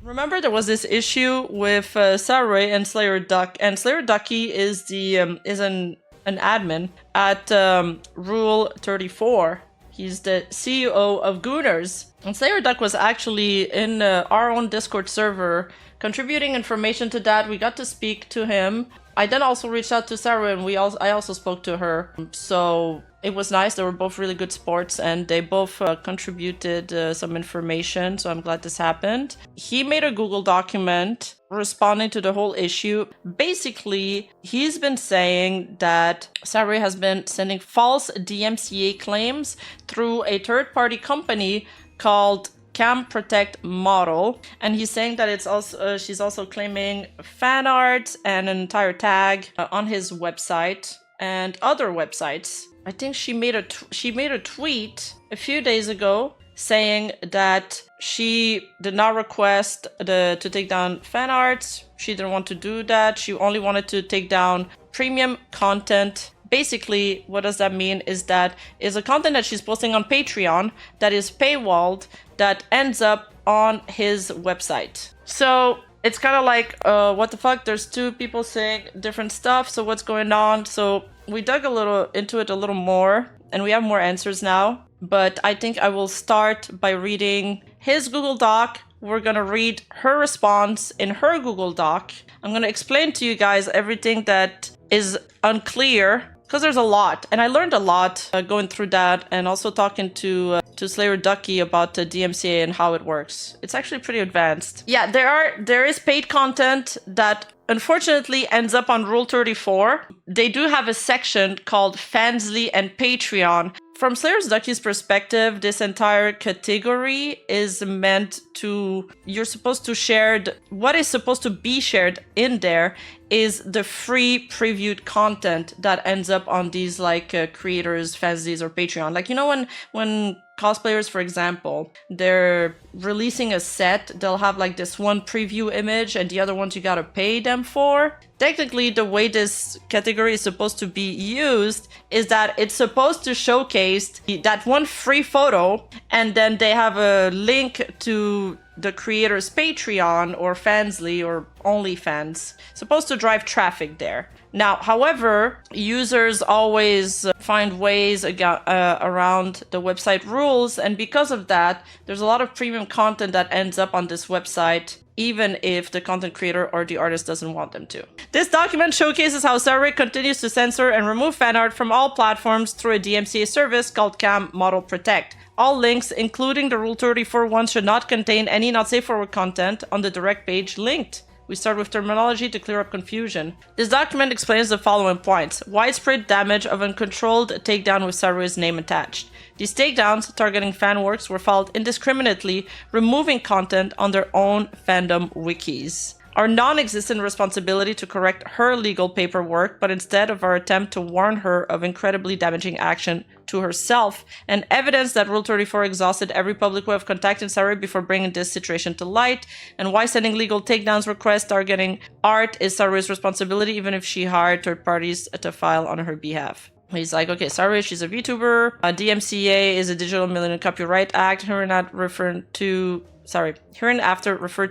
Remember there was this issue with Saruei and Slayer Duck, and Slayer Ducky is the is an admin at Rule 34. He's the CEO of Gooners. And Slayer Duck was actually in our own Discord server contributing information to that. We got to speak to him. I then also reached out to Sarah and I also spoke to her. So it was nice. They were both really good sports and they both contributed some information. So I'm glad this happened. He made a Google document responding to the whole issue. Basically, he's been saying that Saruei has been sending false DMCA claims through a third-party company called Cam Protect Model, and he's saying that it's also she's also claiming fan art and an entire tag on his website and other websites. I think she made a tweet a few days ago saying that she did not request to take down fan art. She didn't want to do that. She only wanted to take down premium content. Basically, what does that mean is that is a content that she's posting on Patreon that is paywalled that ends up on his website. So it's kind of like, what the fuck? There's two people saying different stuff. So what's going on? So we dug a little into it a little more and we have more answers now. But I think I will start by reading his Google Doc. We're going to read her response in her Google Doc. I'm going to explain to you guys everything that is unclear because there's a lot. And I learned a lot going through that and also talking to Slayer Ducky about the DMCA and how it works. It's actually pretty advanced. Yeah, there is paid content that unfortunately ends up on Rule 34. They do have a section called Fansly and Patreon. From Slayer Ducky's perspective, this entire category is meant to, you're supposed to share, what is supposed to be shared in there is the free previewed content that ends up on these like creators, Fanslys or Patreon. Like, you know, when cosplayers, for example, they're releasing a set, they'll have like this one preview image and the other ones you gotta pay them for. Technically, the way this category is supposed to be used is that it's supposed to showcase that one free photo and then they have a link to the creator's Patreon or Fansly or OnlyFans, supposed to drive traffic there. Now, however, users always find ways around the website rules, and because of that, there's a lot of premium content that ends up on this website, even if the content creator or the artist doesn't want them to. This document showcases how Saruei continues to censor and remove fan art from all platforms through a DMCA service called Cam Model Protect. All links, including the Rule 34 ones, should not contain any not safe for work content on the direct page linked. We start with terminology to clear up confusion. This document explains the following points. Widespread damage of uncontrolled takedown with Saruei's name attached. These takedowns targeting fan works were followed indiscriminately, removing content on their own fandom wikis. Our non-existent responsibility to correct her legal paperwork, but instead of our attempt to warn her of incredibly damaging action to herself, and evidence that Rule 34 exhausted every public way of contacting Saruei before bringing this situation to light, and why sending legal takedowns requests targeting art is Saruei's responsibility, even if she hired third parties to file on her behalf. He's like, okay, Saruei, she's a VTuber. DMCA is a Digital Millennium Copyright Act. Hereinafter referred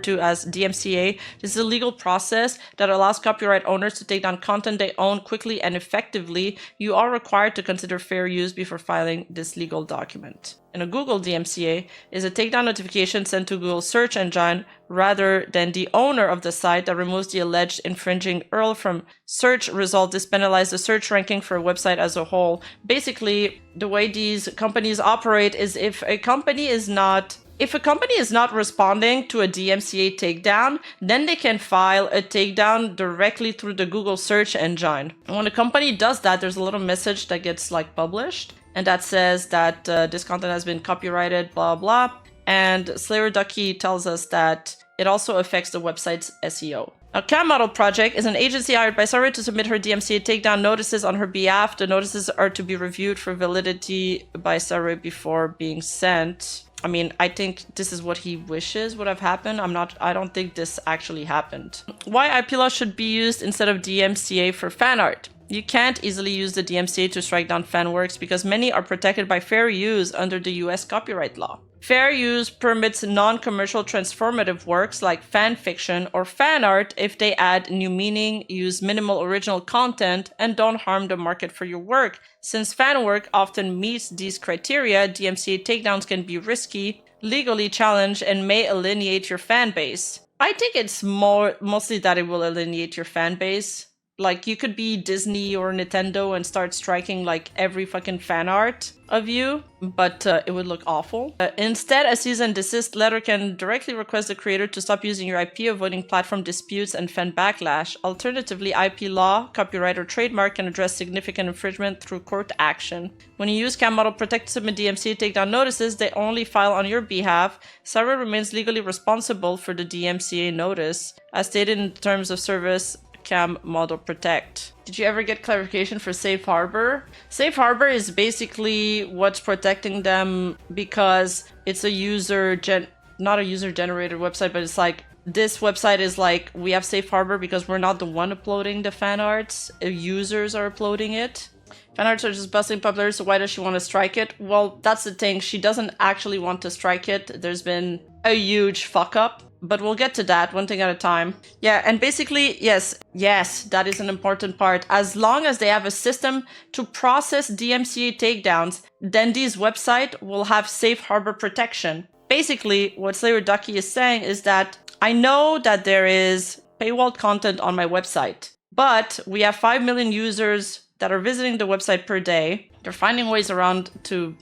to as DMCA. This is a legal process that allows copyright owners to take down content they own quickly and effectively. You are required to consider fair use before filing this legal document. And a Google DMCA is a takedown notification sent to Google's search engine rather than the owner of the site that removes the alleged infringing URL from search result. This penalizes the search ranking for a website as a whole. Basically, the way these companies operate is if a company is not responding to a DMCA takedown, then they can file a takedown directly through the Google search engine. And when a company does that, there's a little message that gets like published and that says that this content has been copyrighted, blah, blah. And Slayer Ducky tells us that it also affects the website's SEO. Now, Cam Model Project is an agency hired by Saruei to submit her DMCA takedown notices on her behalf. The notices are to be reviewed for validity by Saruei before being sent. I mean, I think this is what he wishes would have happened. I don't think this actually happened. Why IP law should be used instead of DMCA for fan art? You can't easily use the DMCA to strike down fan works because many are protected by fair use under the US copyright law. Fair use permits non-commercial transformative works like fan fiction or fan art if they add new meaning, use minimal original content, and don't harm the market for your work. Since fan work often meets these criteria, DMCA takedowns can be risky, legally challenged, and may alienate your fan base. I think it's mostly that it will alienate your fan base. Like, you could be Disney or Nintendo and start striking like every fucking fan art of you, but it would look awful. Instead, a cease and desist letter can directly request the creator to stop using your IP, avoiding platform disputes and fan backlash. Alternatively, IP law, copyright, or trademark can address significant infringement through court action. When you use Cam Model Protect to submit DMCA takedown notices, they only file on your behalf. Saruei remains legally responsible for the DMCA notice, as stated in terms of service. Cam Model Protect. Did you ever get clarification for Safe Harbor? Safe Harbor is basically what's protecting them because it's a not a user-generated website, but it's like, this website is like, we have Safe Harbor because we're not the one uploading the fan arts. Users are uploading it. Fan arts are just busting popular, so why does she want to strike it? Well, that's the thing. She doesn't actually want to strike it. There's been a huge fuck up. But we'll get to that one thing at a time. Yeah, and basically, yes, that is an important part. As long as they have a system to process DMCA takedowns, then these websites will have safe harbor protection. Basically, what Slayer Ducky is saying is that I know that there is paywalled content on my website, but we have 5 million users that are visiting the website per day. They're finding ways around the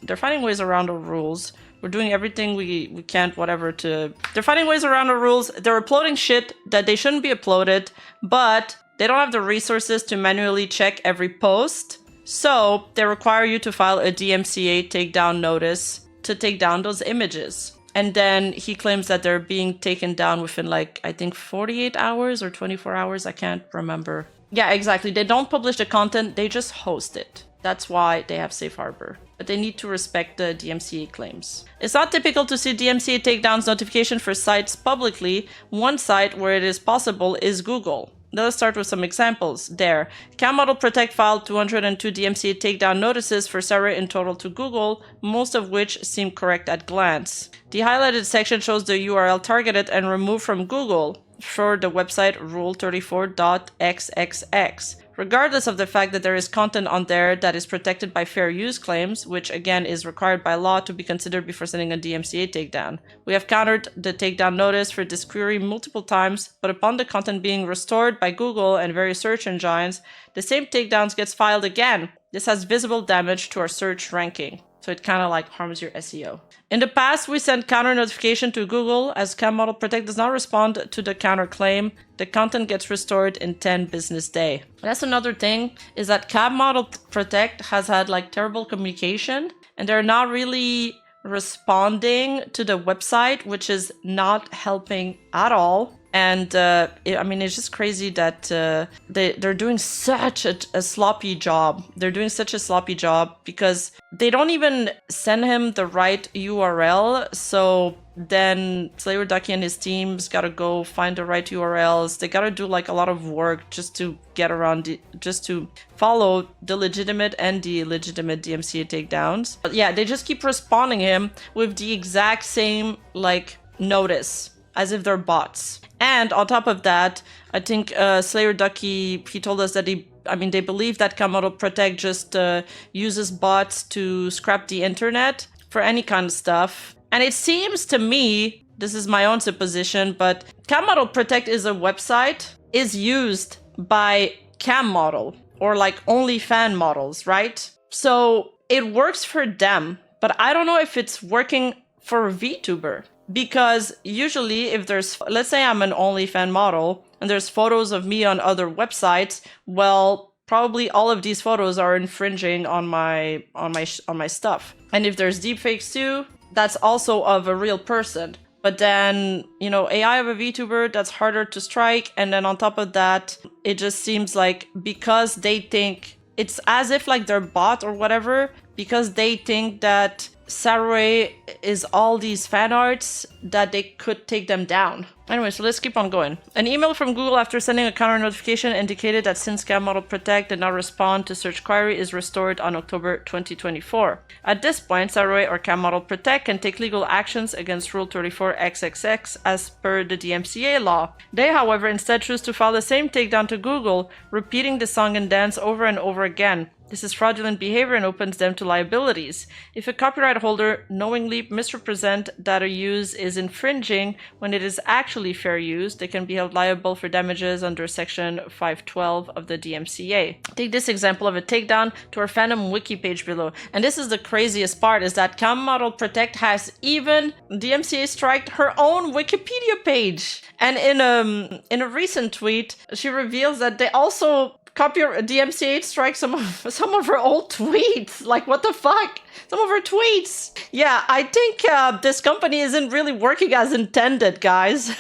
rules. We're doing everything we can, whatever, they're finding ways around the rules. They're uploading shit that they shouldn't be uploaded, but they don't have the resources to manually check every post. So they require you to file a DMCA takedown notice to take down those images. And then he claims that they're being taken down within like, I think 48 hours or 24 hours. I can't remember. Yeah, exactly. They don't publish the content. They just host it. That's why they have Safe Harbor. But they need to respect the DMCA claims. It's not typical to see DMCA takedowns notification for sites publicly. One site where it is possible is Google. Let's start with some examples. There, Cam Model Protect filed 202 DMCA takedown notices for Saruei in total to Google, most of which seem correct at glance. The highlighted section shows the URL targeted and removed from Google for the website rule34.xxx. Regardless of the fact that there is content on there that is protected by fair use claims, which again is required by law to be considered before sending a DMCA takedown. We have countered the takedown notice for this query multiple times, but upon the content being restored by Google and various search engines, the same takedowns gets filed again. This has visible damage to our search ranking. So it kind of like harms your SEO. In the past, we sent counter notification to Google. As Cam Model Protect does not respond to the counter claim, the content gets restored in 10 business days. That's another thing, is that Cam Model Protect has had like terrible communication, and they're not really responding to the website, which is not helping at all. And I mean, it's just crazy that they're doing such a sloppy job. They're doing such a sloppy job because they don't even send him the right URL. So then Slayer Ducky and his teams gotta go find the right URLs. They gotta do like a lot of work just to get around, just to follow the legitimate and the illegitimate DMCA takedowns. But yeah, they just keep responding him with the exact same like notice, as if they're bots. And on top of that, I think Slayer Ducky, he told us that they believe that Cam Model Protect just uses bots to scrap the internet for any kind of stuff. And it seems to me, this is my own supposition, but Cam Model Protect is a website, is used by Cam Model, or like only fan models, right? So it works for them, but I don't know if it's working for VTuber. Because usually if there's, let's say I'm an OnlyFan model and there's photos of me on other websites, well, probably all of these photos are infringing on my stuff. And if there's deepfakes too, that's also of a real person. But then, you know, AI of a VTuber, that's harder to strike. And then on top of that, it just seems like because they think, it's as if like they're bot or whatever, because they think that Saruei is all these fan arts, that they could take them down. Anyway, so let's keep on going. An email from Google after sending a counter notification indicated that since Scam Model Protect did not respond to search query is restored on October 2024. At this point, Saruei or Scam Model Protect can take legal actions against Rule 34XXX as per the DMCA law. They, however, instead choose to file the same takedown to Google, repeating the song and dance over and over again. This is fraudulent behavior and opens them to liabilities. If a copyright holder knowingly misrepresents that a use is infringing when it is actually fair use, they can be held liable for damages under Section 512 of the DMCA. Take this example of a takedown to our fandom wiki page below. And this is the craziest part, is that Scam Model Protect has even DMCA striked her own Wikipedia page. And in a recent tweet, she reveals that they also DMCA strike some of her old tweets. Like, what the fuck? Some of her tweets. Yeah, I think this company isn't really working as intended, guys.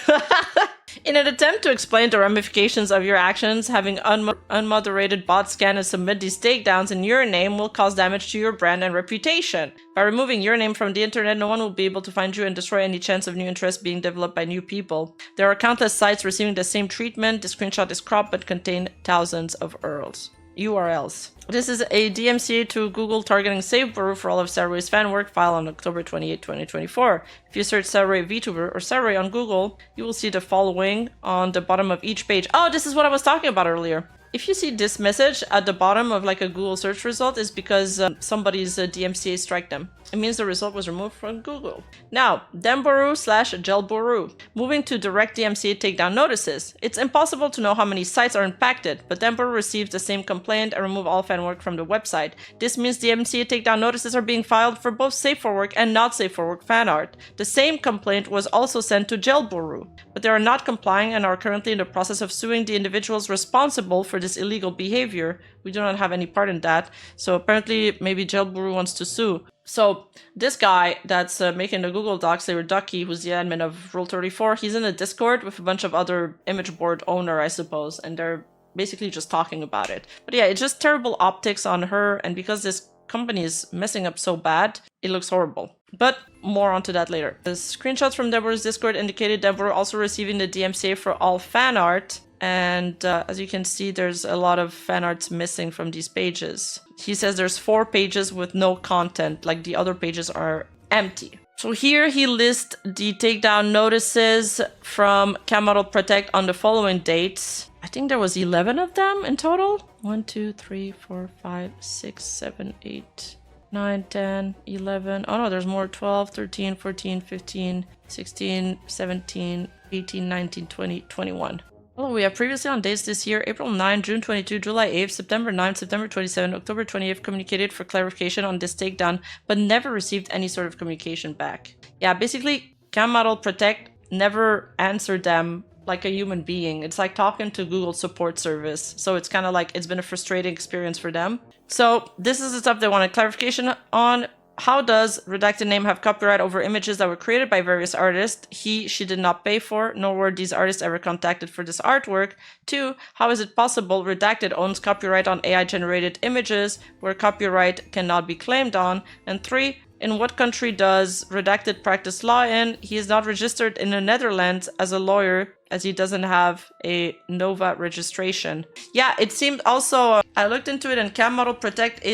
In an attempt to explain the ramifications of your actions, having unmoderated bot scan and submit these takedowns in your name will cause damage to your brand and reputation. By removing your name from the internet, no one will be able to find you and destroy any chance of new interest being developed by new people. There are countless sites receiving the same treatment. The screenshot is cropped but contain thousands of URLs. This is a DMCA to Google targeting Vtuber for all of Saruei's fan work filed on October 28, 2024. If you search Saruei Vtuber or Saruei on Google, you will see the following on the bottom of each page. Oh, this is what I was talking about earlier. If you see this message at the bottom of like a Google search result, it's because somebody's DMCA strike them. It means the result was removed from Google. Now, Demboru/Gelboru. Moving to direct DMCA takedown notices. It's impossible to know how many sites are impacted, but Demboru receives the same complaint and remove all fan work from the website. This means DMCA takedown notices are being filed for both safe for work and not safe for work fan art. The same complaint was also sent to Gelboru, but they are not complying and are currently in the process of suing the individuals responsible for this illegal behavior. We do not have any part in that. So apparently maybe Gelboru wants to sue. So this guy that's making the Google Docs, Saruei Ducky, who's the admin of Rule 34, he's in a Discord with a bunch of other image board owner, I suppose, and they're basically just talking about it. But yeah, it's just terrible optics on her, and because this company is messing up so bad, it looks horrible. But more onto that later. The screenshots from Deborah's Discord indicated Deborah also receiving the DMCA for all fan art. And as you can see, there's a lot of fan arts missing from these pages. He says there's 4 pages with no content, like the other pages are empty. So here he lists the takedown notices from Scam Model Protect on the following dates. I think there was 11 of them in total. 1, 2, 3, 4, 5, 6, 7, 8, 9, 10, 11. Oh no, there's more. 12, 13, 14, 15, 16, 17, 18, 19, 20, 21. Well, we have previously on dates this year, April 9, June 22, July 8, September 9, September 27, October 28th, communicated for clarification on this takedown, but never received any sort of communication back. Yeah, basically, Scam Model Protect never answered them like a human being. It's like talking to Google support service. So it's kind of like, it's been a frustrating experience for them. So this is the stuff they wanted clarification on. How does redacted name have copyright over images that were created by various artists she did not pay for, nor were these artists ever contacted for this artwork? 2. How is it possible redacted owns copyright on AI-generated images where copyright cannot be claimed on? And 3. In what country does redacted practice law in? He is not registered in the Netherlands as a lawyer, as he doesn't have a NOVA registration. Yeah, it seemed also, I looked into it, and Scam Model Protect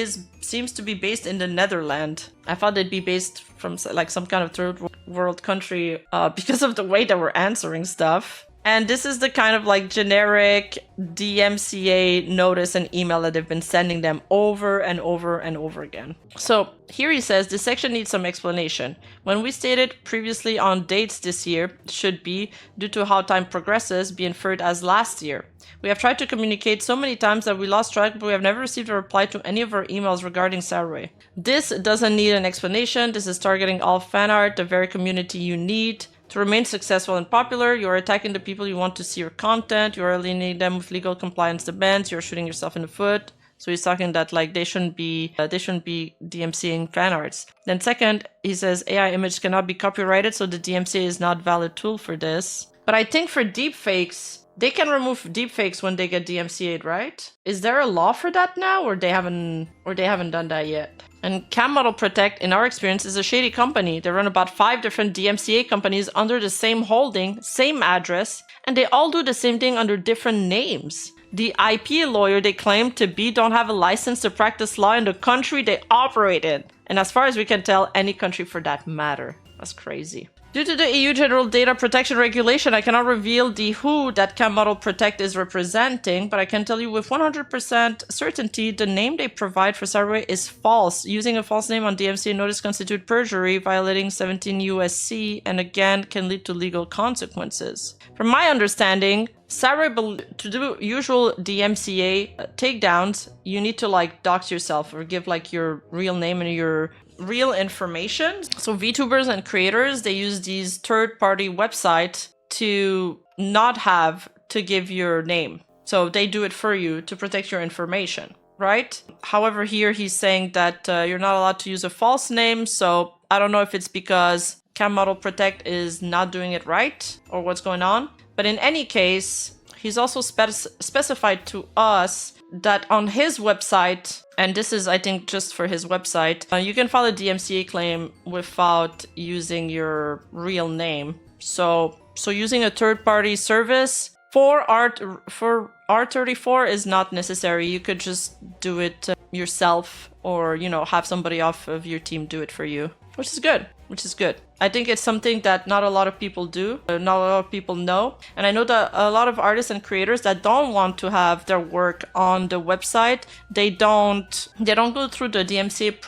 seems to be based in the Netherlands. I thought they'd be based from like some kind of third world country because of the way they were answering stuff. And this is the kind of like generic DMCA notice and email that they've been sending them over and over and over again. So here he says, this section needs some explanation. When we stated previously on dates this year, should be, due to how time progresses, be inferred as last year. We have tried to communicate so many times that we lost track, but we have never received a reply to any of our emails regarding Saruei. This doesn't need an explanation. This is targeting all fan art, the very community you need. To remain successful and popular, you are attacking the people you want to see your content, you are alienating them with legal compliance demands, you are shooting yourself in the foot. So he's talking that like they shouldn't be DMCAing fan arts. Then second, he says AI images cannot be copyrighted, so the DMCA is not a valid tool for this. But I think for deepfakes, they can remove deepfakes when they get DMCA'd, right? Is there a law for that now, or they haven't done that yet? And Cam Model Protect, in our experience, is a shady company. They run about 5 different DMCA companies under the same holding, same address, and they all do the same thing under different names. The IP lawyer they claim to be don't have a license to practice law in the country they operate in. And as far as we can tell, any country for that matter. That's crazy. Due to the EU General Data Protection Regulation, I cannot reveal the who that Cam Model Protect is representing, but I can tell you with 100% certainty the name they provide for Saruei is false. Using a false name on DMCA notice constitute perjury, violating 17 USC, and again can lead to legal consequences. From my understanding, Saruei, to do usual DMCA takedowns, you need to like dox yourself or give like your real name and your real information. So VTubers and creators, they use these third-party websites to not have to give your name. So they do it for you to protect your information, right? However, here he's saying that you're not allowed to use a false name. So I don't know if it's because Cam Model Protect is not doing it right or what's going on. But in any case, he's also specified to us that on his website, and this is, I think, just for his website, you can file a DMCA claim without using your real name. So using a third-party service for R34 is not necessary. You could just do it yourself, or have somebody off of your team do it for you, which is good. I think it's something that not a lot of people do, not a lot of people know. And I know that a lot of artists and creators that don't want to have their work on the website, they don't go through the DMCA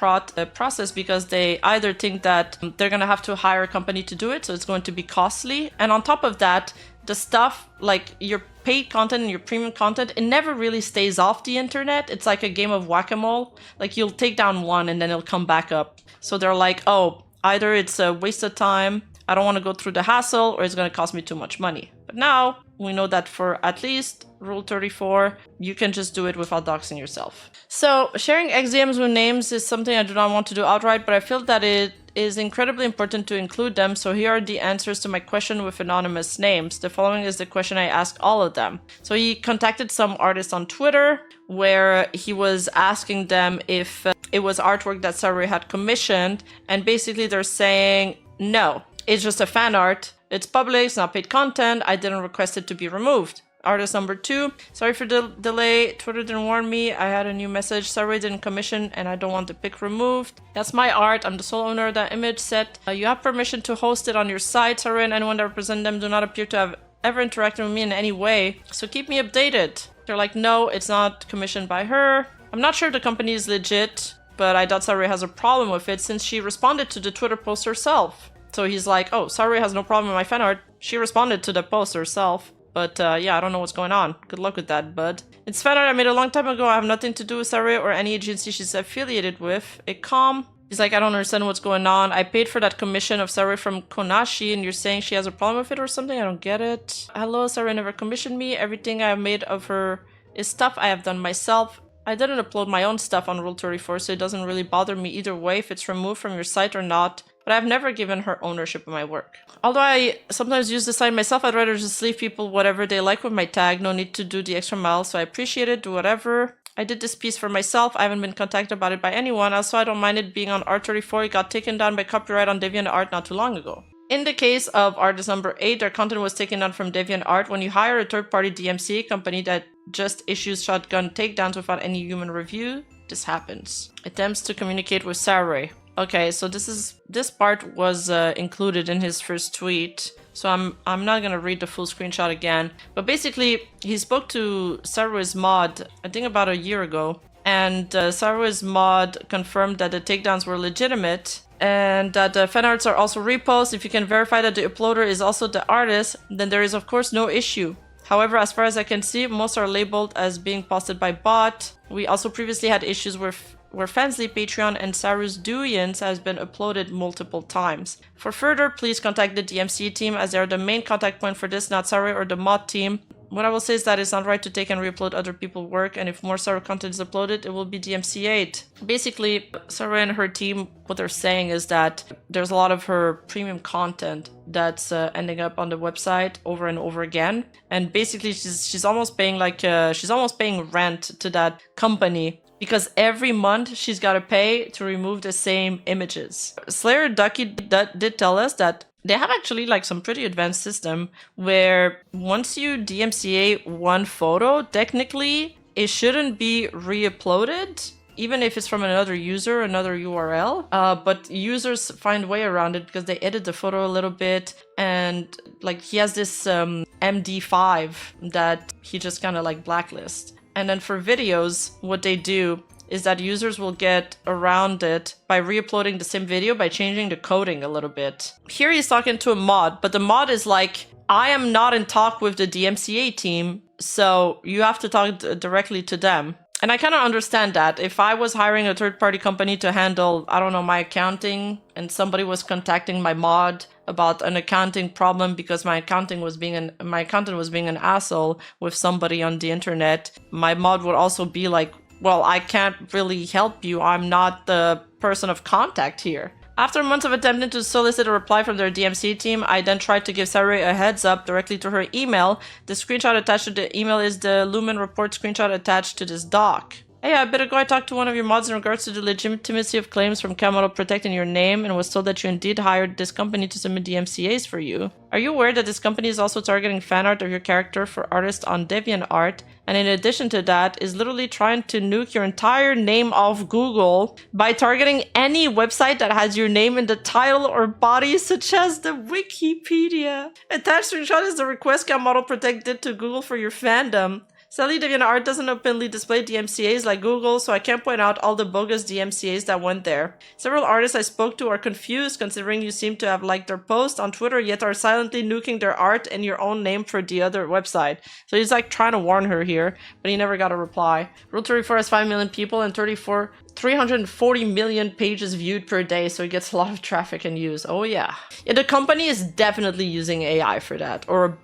process because they either think that they're going to have to hire a company to do it, so it's going to be costly. And on top of that, the stuff like your paid content and your premium content, it never really stays off the internet. It's like a game of whack-a-mole. Like you'll take down one and then it'll come back up. So they're like, oh, either it's a waste of time, I don't want to go through the hassle, or it's going to cost me too much money. But now we know that for at least Rule 34, you can just do it without doxing yourself. So sharing XDMs with names is something I do not want to do outright, but I feel that it is incredibly important to include them. So here are the answers to my question with anonymous names. The following is the question I asked all of them. So he contacted some artists on Twitter where he was asking them if it was artwork that Saruei had commissioned, and basically they're saying no, it's just a fan art, it's public, it's not paid content, I didn't request it to be removed. Artist number 2, sorry for the delay, Twitter didn't warn me, I had a new message, Saruei didn't commission and I don't want the pic removed. That's my art, I'm the sole owner of that image set. You have permission to host it on your site. Saruei and anyone that represent them do not appear to have ever interacted with me in any way, so keep me updated. They're like, no, it's not commissioned by her. I'm not sure if the company is legit, but I doubt Saruei has a problem with it since she responded to the Twitter post herself. So he's like, oh, Saruei has no problem with my fan art. She responded to the post herself. But yeah, I don't know what's going on. Good luck with that, bud. It's fan art I made a long time ago. I have nothing to do with Saruei or any agency she's affiliated with. A calm. He's like, I don't understand what's going on. I paid for that commission of Saruei from Konashi, and you're saying she has a problem with it or something? I don't get it. Hello, Saruei never commissioned me. Everything I have made of her is stuff I have done myself. I didn't upload my own stuff on Rule 34, so it doesn't really bother me either way if it's removed from your site or not. But I've never given her ownership of my work. Although I sometimes use the site myself, I'd rather just leave people whatever they like with my tag. No need to do the extra mile, so I appreciate it. Do whatever. I did this piece for myself. I haven't been contacted about it by anyone. Also, I don't mind it being on R34. It got taken down by copyright on DeviantArt not too long ago. In the case of artist number 8, their content was taken down from DeviantArt. When you hire a third-party DMCA company that just issues shotgun takedowns without any human review, this happens. Attempts to communicate with Saruei. Okay, so this part was included in his first tweet, so I'm not gonna read the full screenshot again. But basically, he spoke to Saruei's mod, I think about a year ago, and Saruei's mod confirmed that the takedowns were legitimate and that the fan arts are also reposts. If you can verify that the uploader is also the artist, then there is of course no issue. However, as far as I can see, most are labeled as being posted by bot. We also previously had issues where Fansly, Patreon, and Saru's Douyans has been uploaded multiple times. For further, please contact the DMCA team as they are the main contact point for this, not Saruei or the mod team. What I will say is that it's not right to take and re-upload other people's work, and if more Saruei content is uploaded, it will be DMCA'd. Basically, Saruei and her team, what they're saying is that there's a lot of her premium content that's ending up on the website over and over again, and basically she's almost paying rent to that company because every month she's got to pay to remove the same images. Slayer Ducky did tell us that they have actually like some pretty advanced system where once you DMCA one photo, technically it shouldn't be re-uploaded, even if it's from another user, another URL. But users find a way around it because they edit the photo a little bit, and like he has this MD5 that he just kind of like blacklists. And then for videos, what they do is that users will get around it by re-uploading the same video by changing the coding a little bit. Here he's talking to a mod, but the mod is like, I am not in talk with the DMCA team, so you have to talk directly to them. And I kind of understand that. If I was hiring a third-party company to handle, I don't know, my accounting, and somebody was contacting my mod about an accounting problem because my accountant was being an asshole with somebody on the internet, my mod would also be like, well, I can't really help you. I'm not the person of contact here. After months of attempting to solicit a reply from their DMCA team, I then tried to give Saruei a heads up directly to her email. The screenshot attached to the email is the Lumen report screenshot attached to this doc. Hey, I better go. I talked to one of your mods in regards to the legitimacy of claims from Camel protecting your name and was told that you indeed hired this company to submit DMCAs for you. Are you aware that this company is also targeting fan art of your character for artists on DeviantArt, and in addition to that is literally trying to nuke your entire name off Google by targeting any website that has your name in the title or body, such as the Wikipedia? Attached screenshot is the request Camel Protect did to Google for your fandom. Sadly, DeviantArt doesn't openly display DMCAs like Google, so I can't point out all the bogus DMCAs that went there. Several artists I spoke to are confused considering you seem to have liked their post on Twitter yet are silently nuking their art in your own name for the other website. So he's like trying to warn her here, but he never got a reply. Rule 34 has 5 million people and 340 million pages viewed per day, so he gets a lot of traffic and use. Oh yeah. Yeah, the company is definitely using AI for that, or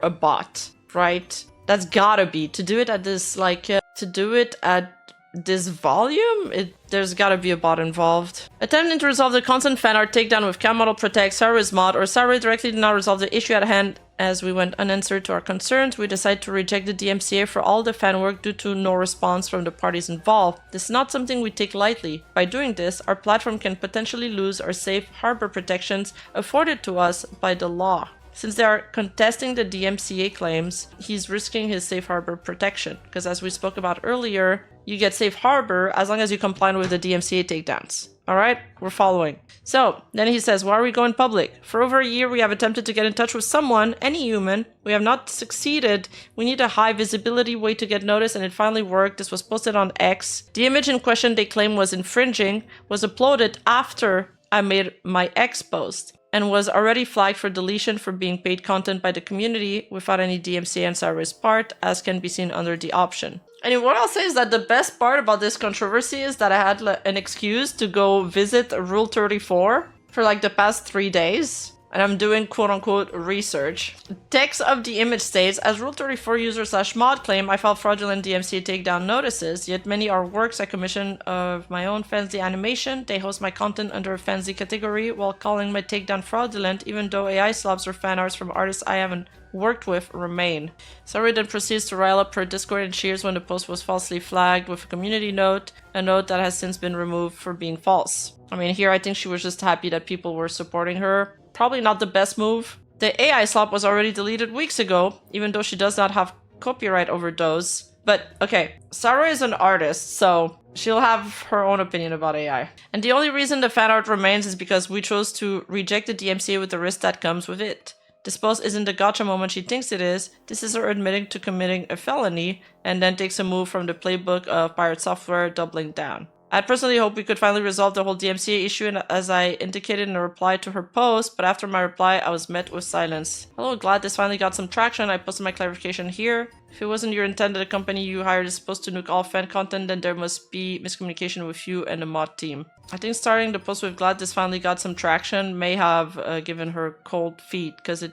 a bot, right? That's gotta be. To do it at this, to do it at this volume, there's gotta be a bot involved. Attempting to resolve the constant fan art takedown with Cam Model Protect, Saruei's mod, or Saruei directly did not resolve the issue at hand. As we went unanswered to our concerns, we decided to reject the DMCA for all the fan work due to no response from the parties involved. This is not something we take lightly. By doing this, our platform can potentially lose our safe harbor protections afforded to us by the law. Since they are contesting the DMCA claims, he's risking his safe harbor protection. Because as we spoke about earlier, you get safe harbor as long as you comply with the DMCA takedowns. Alright, we're following. So, then he says, why are we going public? For over a year, we have attempted to get in touch with someone, any human. We have not succeeded. We need a high visibility way to get noticed, and it finally worked. This was posted on X. The image in question they claim was infringing was uploaded after I made my X post, and was already flagged for deletion for being paid content by the community without any DMCA on Saruei's part, as can be seen under the option. And what I'll say is that the best part about this controversy is that I had an excuse to go visit Rule 34 for like the past 3 days. And I'm doing quote-unquote research. Text of the image states, as Rule 34 user/mod claim, I filed fraudulent DMCA takedown notices, yet many are works I commission of my own fancy animation. They host my content under a fancy category while calling my takedown fraudulent, even though AI slobs or fan arts from artists I haven't worked with remain. Saruei then proceeds to rile up her Discord and cheers when the post was falsely flagged with a community note, a note that has since been removed for being false. I mean, here I think she was just happy that people were supporting her. Probably not the best move. The AI slop was already deleted weeks ago, even though she does not have copyright over those. But, okay, Saruei is an artist, so she'll have her own opinion about AI. And the only reason the fan art remains is because we chose to reject the DMCA with the risk that comes with it. This post isn't the gotcha moment she thinks it is. This is her admitting to committing a felony, and then takes a move from the playbook of pirate software, doubling down. I personally hope we could finally resolve the whole DMCA issue, and as I indicated in a reply to her post, but after my reply, I was met with silence. Hello, glad this finally got some traction. I posted my clarification here. If it wasn't your intent that the company you hired is supposed to nuke all fan content, then there must be miscommunication with you and the mod team. I think starting the post with glad this finally got some traction may have given her cold feet, because it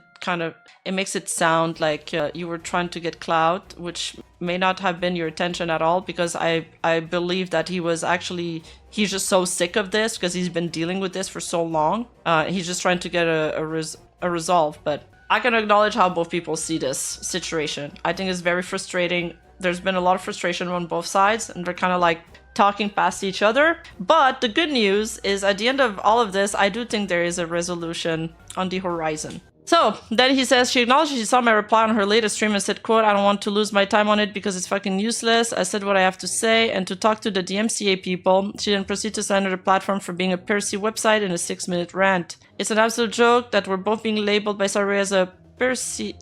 makes it sound like you were trying to get clout, which may not have been your intention at all, because I believe that he's just so sick of this because he's been dealing with this for so long. He's just trying to get a resolve, but I can acknowledge how both people see this situation. I think it's very frustrating. There's been a lot of frustration on both sides, and they're kind of like talking past each other. But the good news is at the end of all of this, I do think there is a resolution on the horizon. So then he says, she acknowledged she saw my reply on her latest stream and said, quote, I don't want to lose my time on it because it's fucking useless. I said what I have to say and to talk to the DMCA people. She then proceeded to slander the platform for being a piracy website in a 6-minute rant. It's an absolute joke that we're both being labeled by Saruei as a piracy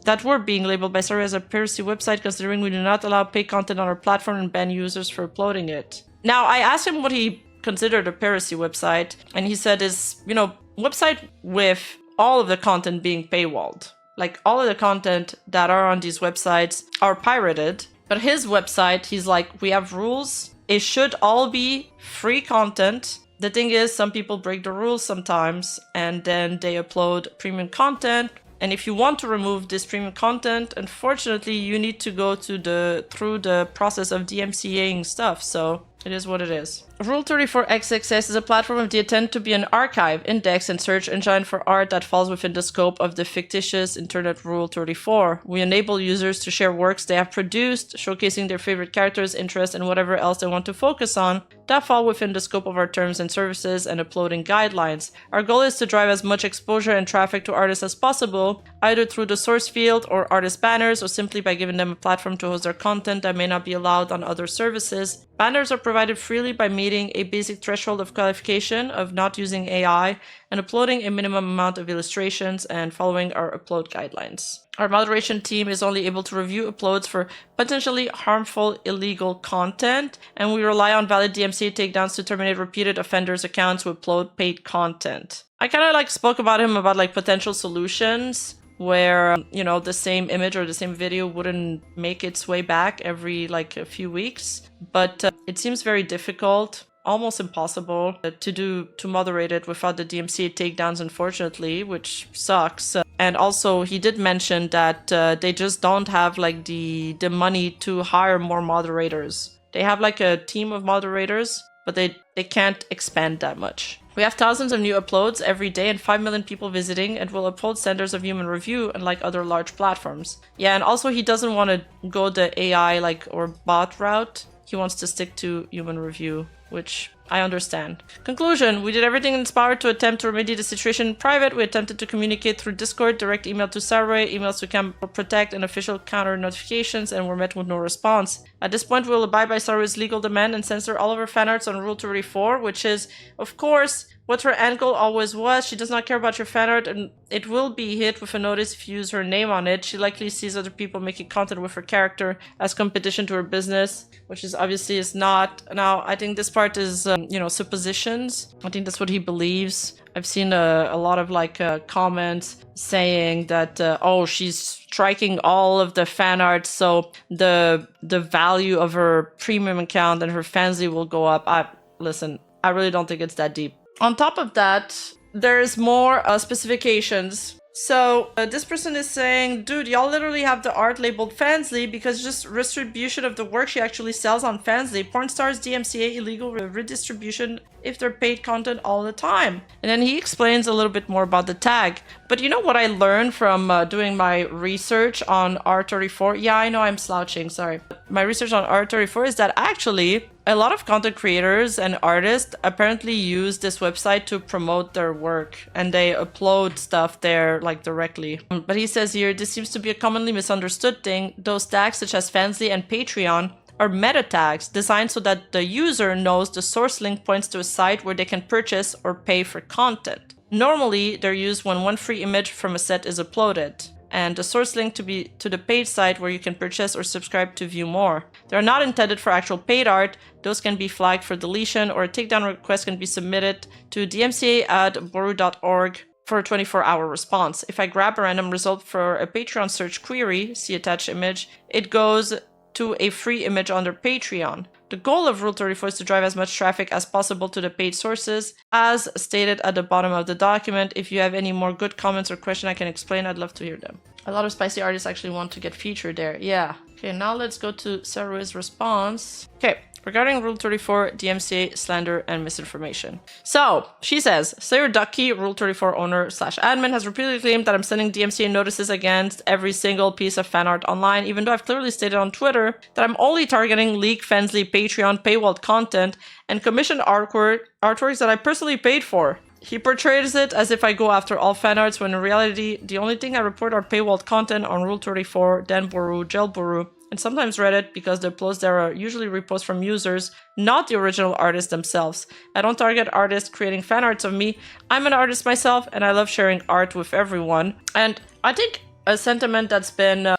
website, considering we do not allow paid content on our platform and ban users for uploading it. Now, I asked him what he considered a piracy website, and he said is, you know, website with all of the content being paywalled. Like, all of the content that are on these websites are pirated. But his website, he's like, we have rules. It should all be free content. The thing is, some people break the rules sometimes, and then they upload premium content. And if you want to remove this premium content, unfortunately, you need to go through the process of DMCAing stuff. So it is what it is. Rule 34XXS is a platform with the intent to be an archive, index, and search engine for art that falls within the scope of the fictitious Internet Rule 34. We enable users to share works they have produced, showcasing their favorite characters, interests, and whatever else they want to focus on that fall within the scope of our terms and services and uploading guidelines. Our goal is to drive as much exposure and traffic to artists as possible, either through the source field or artist banners, or simply by giving them a platform to host their content that may not be allowed on other services. Banners are provided freely by meeting a basic threshold of qualification of not using AI and uploading a minimum amount of illustrations and following our upload guidelines. Our moderation team is only able to review uploads for potentially harmful illegal content, and we rely on valid DMCA takedowns to terminate repeated offenders' accounts who upload paid content. I kind of like spoke about him about like potential solutions where, you know, the same image or the same video wouldn't make its way back every like a few weeks, but it seems very difficult, almost impossible to moderate it without the DMCA takedowns, unfortunately, which sucks. And also he did mention that they just don't have like the money to hire more moderators. They have like a team of moderators, but they can't expand that much. We have thousands of new uploads every day and 5 million people visiting, and will uphold standards of human review unlike other large platforms. Yeah, and also he doesn't want to go the AI like or bot route. He wants to stick to human review, which I understand. Conclusion, we did everything in its power to attempt to remedy the situation in private. We attempted to communicate through Discord, direct email to Saruei, emails to Campbell Protect, and official counter notifications, and were met with no response. At this point, we will abide by Saruei's legal demand and censor all of her fan arts on Rule 34, which is, of course, what her end goal always was. She does not care about your fan art, and it will be hit with a notice if you use her name on it. She likely sees other people making content with her character as competition to her business, which is obviously is not. Now, I think this part is, you know, suppositions. I think that's what he believes. I've seen a lot of like comments saying that, oh, she's striking all of the fan art, so the value of her premium account and her fansly will go up. Listen, I really don't think it's that deep. On top of that, there's more specifications. So this person is saying, dude, y'all literally have the art labeled Fansly because just redistribution of the work she actually sells on Fansly. Porn stars DMCA illegal redistribution if they're paid content all the time. And then he explains a little bit more about the tag. But you know what I learned from doing my research on R34? Yeah, I know I'm slouching, sorry. My research on R34 is that actually a lot of content creators and artists apparently use this website to promote their work, and they upload stuff there like directly. But he says here, this seems to be a commonly misunderstood thing. Those tags such as Fansly and Patreon are meta tags designed so that the user knows the source link points to a site where they can purchase or pay for content. Normally, they're used when one free image from a set is uploaded, and the source link to the paid site where you can purchase or subscribe to view more. They are not intended for actual paid art. Those can be flagged for deletion, or a takedown request can be submitted to dmca@boru.org for a 24-hour response. If I grab a random result for a Patreon search query, see attached image, it goes to a free image under Patreon. The goal of Rule 34 is to drive as much traffic as possible to the paid sources, as stated at the bottom of the document. If you have any more good comments or questions I can explain, I'd love to hear them. A lot of spicy artists actually want to get featured there. Yeah. Okay, now let's go to Saruei's response. Okay, regarding Rule 34, DMCA, slander, and misinformation. So, she says, Slayer Ducky, Rule 34 owner / admin, has repeatedly claimed that I'm sending DMCA notices against every single piece of fan art online, even though I've clearly stated on Twitter that I'm only targeting League Fensly Patreon paywalled content and commissioned artworks that I personally paid for. He portrays it as if I go after all fan arts, when in reality, the only thing I report are paywalled content on Rule 34, Denboru, Gelboru, and sometimes Reddit, because the uploads there are usually reposts from users, not the original artists themselves. I don't target artists creating fan arts of me. I'm an artist myself, and I love sharing art with everyone. And I think a sentiment that's been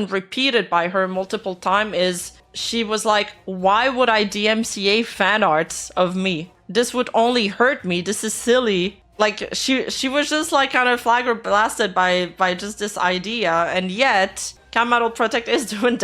repeated by her multiple times is she was like, "Why would I DMCA fan arts of me? This would only hurt me. This is silly." Like she was just like kind of flabbergasted by just this idea, and yet Cam Model Protect is doing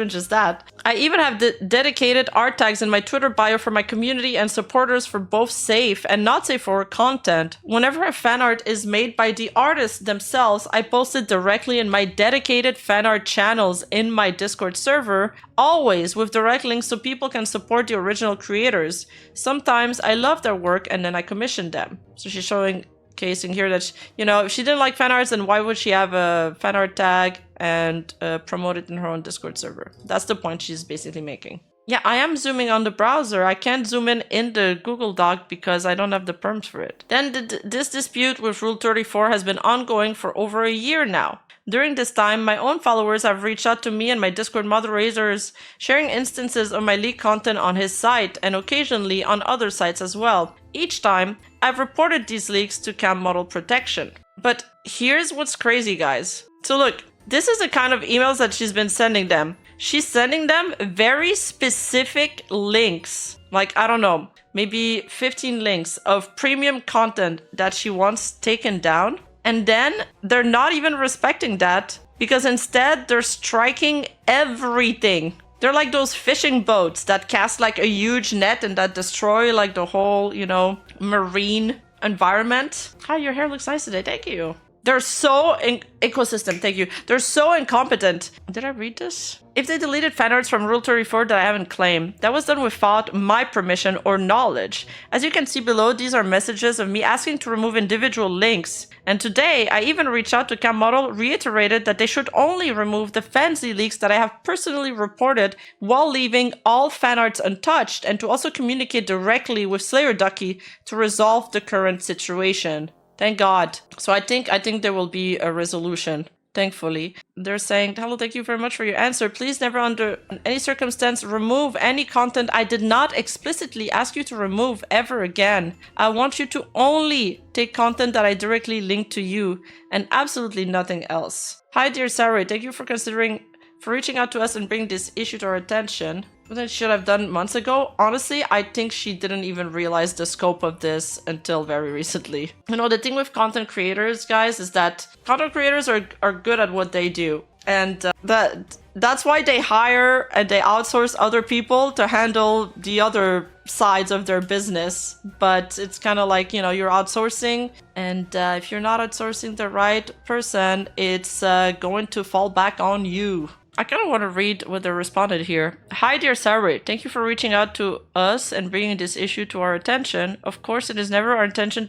just that. I even have dedicated art tags in my Twitter bio for my community and supporters for both safe and not safe for work content. Whenever a fan art is made by the artists themselves, I post it directly in my dedicated fan art channels in my Discord server, always with direct links so people can support the original creators. Sometimes I love their work and then I commission them. So she's showing casing here that, if she didn't like fan arts, then why would she have a fan art tag and promote it in her own Discord server? That's the point she's basically making. Yeah, I am zooming on the browser. I can't zoom in the Google Doc because I don't have the perms for it. Then this dispute with Rule 34 has been ongoing for over a year now. During this time, my own followers have reached out to me and my Discord moderators, sharing instances of my leaked content on his site and occasionally on other sites as well. Each time, I've reported these leaks to Cam Model Protection. But here's what's crazy, guys. So look, this is the kind of emails that she's been sending them. She's sending them very specific links. Like, I don't know, maybe 15 links of premium content that she wants taken down. And then they're not even respecting that, because instead they're striking everything. They're like those fishing boats that cast like a huge net and that destroy like the whole, marine environment. Hi, your hair looks nice today. Thank you. They're so ecosystem. Thank you. They're so incompetent. Did I read this? If they deleted fan arts from Rule 34 that I haven't claimed, that was done without my permission or knowledge. As you can see below, these are messages of me asking to remove individual links. And today, I even reached out to Cam Model, reiterated that they should only remove the fancy leaks that I have personally reported while leaving all fan arts untouched, and to also communicate directly with Slayer Ducky to resolve the current situation. Thank God. So I think there will be a resolution. Thankfully. They're saying, hello, thank you very much for your answer. Please never under any circumstance remove any content I did not explicitly ask you to remove ever again. I want you to only take content that I directly link to you and absolutely nothing else. Hi, dear Saruei. Thank you for reaching out to us and bringing this issue to our attention. What I should have done months ago? Honestly, I think she didn't even realize the scope of this until very recently. The thing with content creators, guys, is that content creators are good at what they do. And that's why they hire and they outsource other people to handle the other sides of their business. But it's kind of like, you're outsourcing, and if you're not outsourcing the right person, it's going to fall back on you. I kind of want to read what they responded here. Hi, dear Saruei. Thank you for reaching out to us and bringing this issue to our attention. Of course, it is never our intention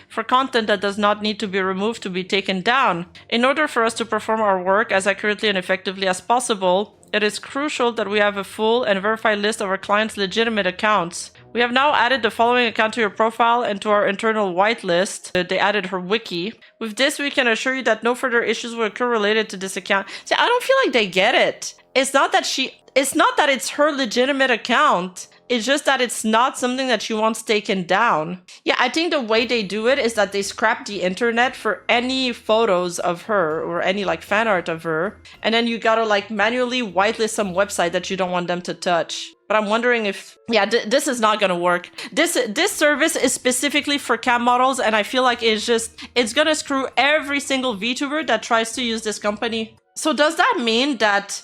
for content that does not need to be removed to be taken down. In order for us to perform our work as accurately and effectively as possible, it is crucial that we have a full and verified list of our clients' legitimate accounts. We have now added the following account to your profile and to our internal whitelist. They added her wiki. With this, we can assure you that no further issues will occur related to this account. See, I don't feel like they get it. It's not that it's her legitimate account. It's just that it's not something that she wants taken down. Yeah, I think the way they do it is that they scrap the internet for any photos of her or any like fan art of her. And then you gotta like manually whitelist some website that you don't want them to touch. But I'm wondering if, this is not gonna work. This service is specifically for cam models, and I feel like it's gonna screw every single VTuber that tries to use this company. So does that mean that,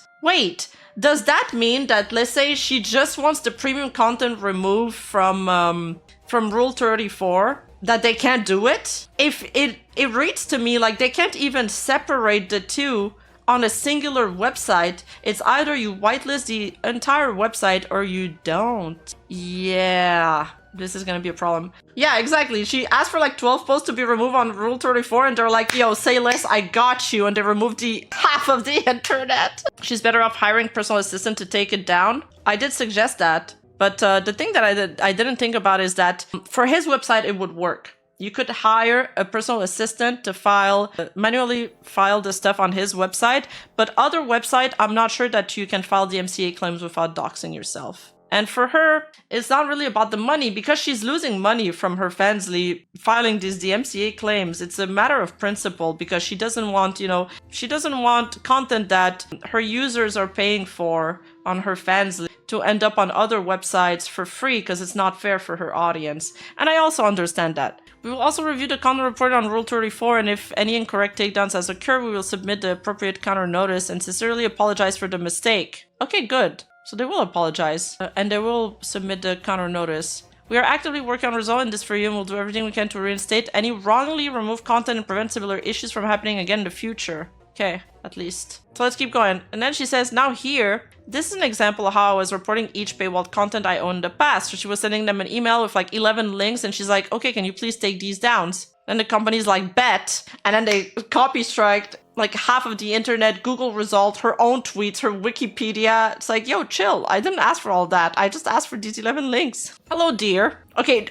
does that mean that, let's say she just wants the premium content removed from Rule 34, that they can't do it? If it reads to me like they can't even separate the two on a singular website, it's either you whitelist the entire website or you don't. Yeah, this is gonna be a problem. Yeah, exactly. She asked for like 12 posts to be removed on Rule 34 and they're like, yo, say less, I got you. And they removed the half of the internet. She's better off hiring personal assistant to take it down. I did suggest that. But the thing that I didn't think about is that for his website, it would work. You could hire a personal assistant to manually file the stuff on his website, but other website, I'm not sure that you can file DMCA claims without doxing yourself. And for her, it's not really about the money because she's losing money from her Fansly filing these DMCA claims. It's a matter of principle because she doesn't want, she doesn't want content that her users are paying for on her Fansly to end up on other websites for free because it's not fair for her audience. And I also understand that. We will also review the content report on Rule 34, and if any incorrect takedowns has occurred, we will submit the appropriate counter notice and sincerely apologize for the mistake. Okay, good. So they will apologize, and they will submit the counter notice. We are actively working on resolving this for you, and we'll do everything we can to reinstate any wrongly removed content and prevent similar issues from happening again in the future. Okay, at least. So let's keep going. And then she says, now here, this is an example of how I was reporting each paywalled content I owned in the past. So she was sending them an email with like 11 links and she's like, okay, can you please take these down? Then the company's like, bet. And then they copy striked like half of the internet, Google result, her own tweets, her Wikipedia. It's like, yo, chill. I didn't ask for all that. I just asked for these 11 links. Hello, dear. Okay,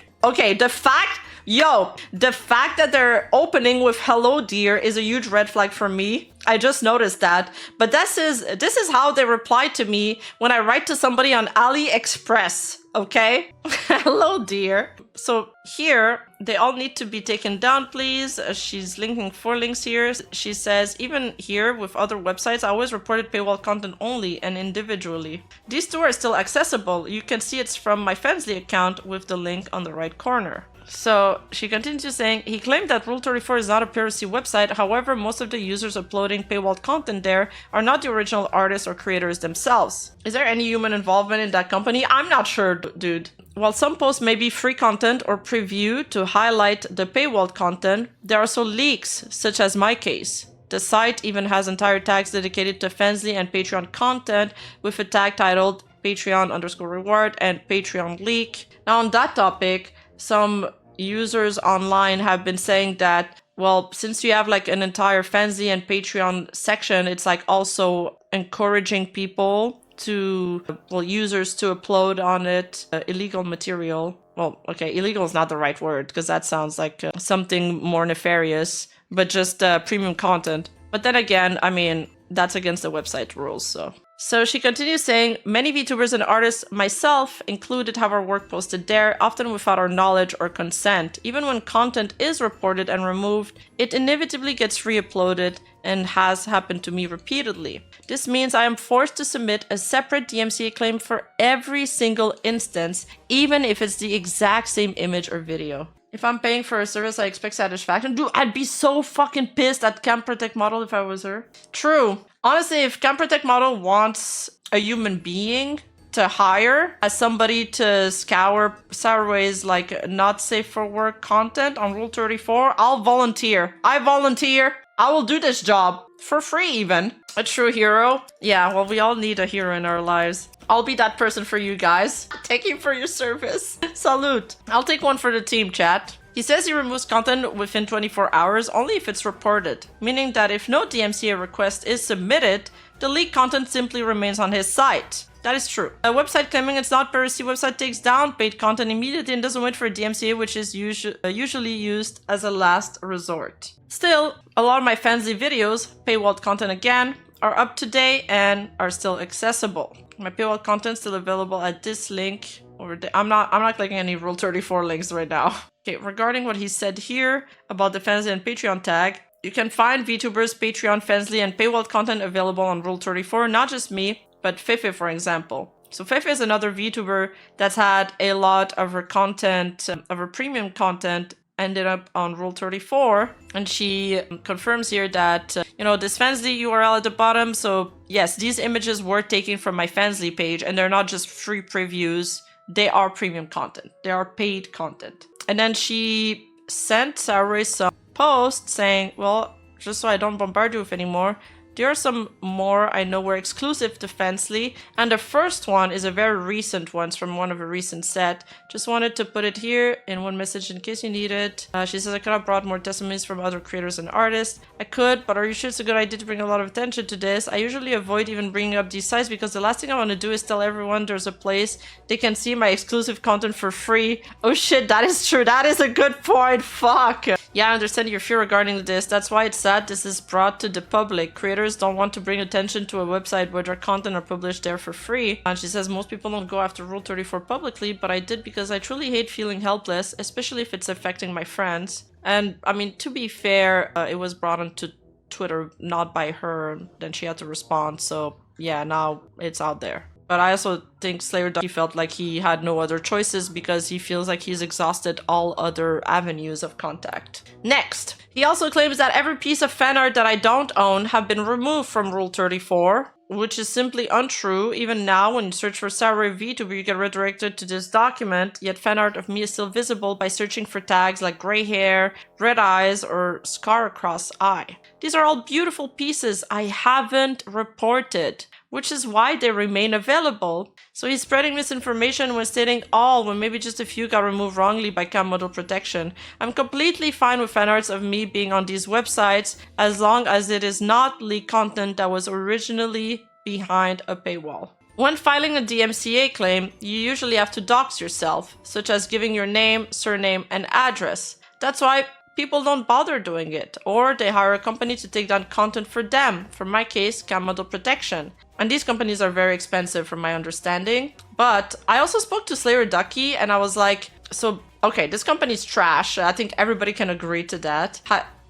the fact that they're opening with hello dear is a huge red flag for me. I just noticed that. But this is how they reply to me when I write to somebody on AliExpress, okay? Hello dear. So here, they all need to be taken down, please. She's linking 4 links here. She says, even here with other websites, I always reported paywall content only and individually. These 2 are still accessible. You can see it's from my Fansly account with the link on the right corner. So she continues saying, he claimed that Rule 34 is not a piracy website. However, most of the users uploading paywalled content there are not the original artists or creators themselves. Is there any human involvement in that company? I'm not sure, dude. While some posts may be free content or preview to highlight the paywalled content, there are also leaks, such as my case. The site even has entire tags dedicated to Fansly and Patreon content with a tag titled Patreon_reward and Patreon leak. Now on that topic, some users online have been saying that, well, since you have like an entire Fansly and Patreon section, it's like also encouraging people to, users to upload on it illegal material. Well, okay, illegal is not the right word because that sounds like something more nefarious, but just premium content. But then again, I mean, that's against the website rules, so. So she continues saying, many VTubers and artists, myself included, have our work posted there, often without our knowledge or consent. Even when content is reported and removed, it inevitably gets re-uploaded and has happened to me repeatedly. This means I am forced to submit a separate DMCA claim for every single instance, even if it's the exact same image or video. If I'm paying for a service, I expect satisfaction. Dude, I'd be so fucking pissed at Camp Protect Model if I was her. True. Honestly, if Camp Protect Model wants a human being to hire as somebody to scour Saruei's like not safe for work content on Rule 34, I'll volunteer. I volunteer. I will do this job for free even. A true hero. Yeah, well, we all need a hero in our lives. I'll be that person for you guys. Thank you for your service. Salute. I'll take one for the team, chat. He says he removes content within 24 hours only if it's reported, meaning that if no DMCA request is submitted, the leaked content simply remains on his site. That is true. A website claiming it's not piracy website takes down paid content immediately and doesn't wait for a DMCA, which is usually used as a last resort. Still, a lot of my Fansly videos, paywalled content again, are up to date and are still accessible. My paywall content still available at this link over there. I'm not clicking any Rule 34 links right now. Okay, regarding what he said here about the Fansly and Patreon tag, you can find VTubers, Patreon, Fansly, and paywall content available on Rule 34, not just me, but Fefe, for example. So Fefe is another VTuber that's had a lot of her content, of her premium content, ended up on Rule 34, and she confirms here that, this Fansly URL at the bottom, so yes, these images were taken from my Fansly page, and they're not just free previews, they are premium content, they are paid content. And then she sent Saruei some post saying, well, just so I don't bombard you with anymore, There are some more I know were exclusive to Fansly, and the first one is a very recent one from one of a recent set. Just wanted to put it here in one message in case you need it. She says, I could have brought more testimonies from other creators and artists. I could, but are you sure it's a good idea to bring a lot of attention to this? I usually avoid even bringing up these sites because the last thing I want to do is tell everyone there's a place they can see my exclusive content for free. Oh shit, that is true. That is a good point. Fuck. Yeah, I understand your fear regarding this. That's why it's sad this is brought to the public. Creators don't want to bring attention to a website where their content are published there for free. And she says most people don't go after Rule 34 publicly, but I did because I truly hate feeling helpless, especially if it's affecting my friends. And I mean, to be fair, it was brought onto Twitter not by her, then she had to respond. So yeah, now it's out there. But I also think Slayer Ducky felt like he had no other choices because he feels like he's exhausted all other avenues of contact. Next, he also claims that every piece of fan art that I don't own have been removed from Rule 34, which is simply untrue. Even now, when you search for Saruei VTuber, you get redirected to this document, yet fan art of me is still visible by searching for tags like gray hair, red eyes, or scar across eye. These are all beautiful pieces I haven't reported, which is why they remain available. So he's spreading misinformation when stating all, when maybe just a few got removed wrongly by cam model protection. I'm completely fine with fan arts of me being on these websites as long as it is not leaked content that was originally behind a paywall. When filing a DMCA claim, you usually have to dox yourself, such as giving your name, surname, and address. That's why people don't bother doing it, or they hire a company to take down content for them, for my case, cam model protection. And these companies are very expensive from my understanding. But I also spoke to Slayer Ducky and I was like, so, okay, this company's trash. I think everybody can agree to that.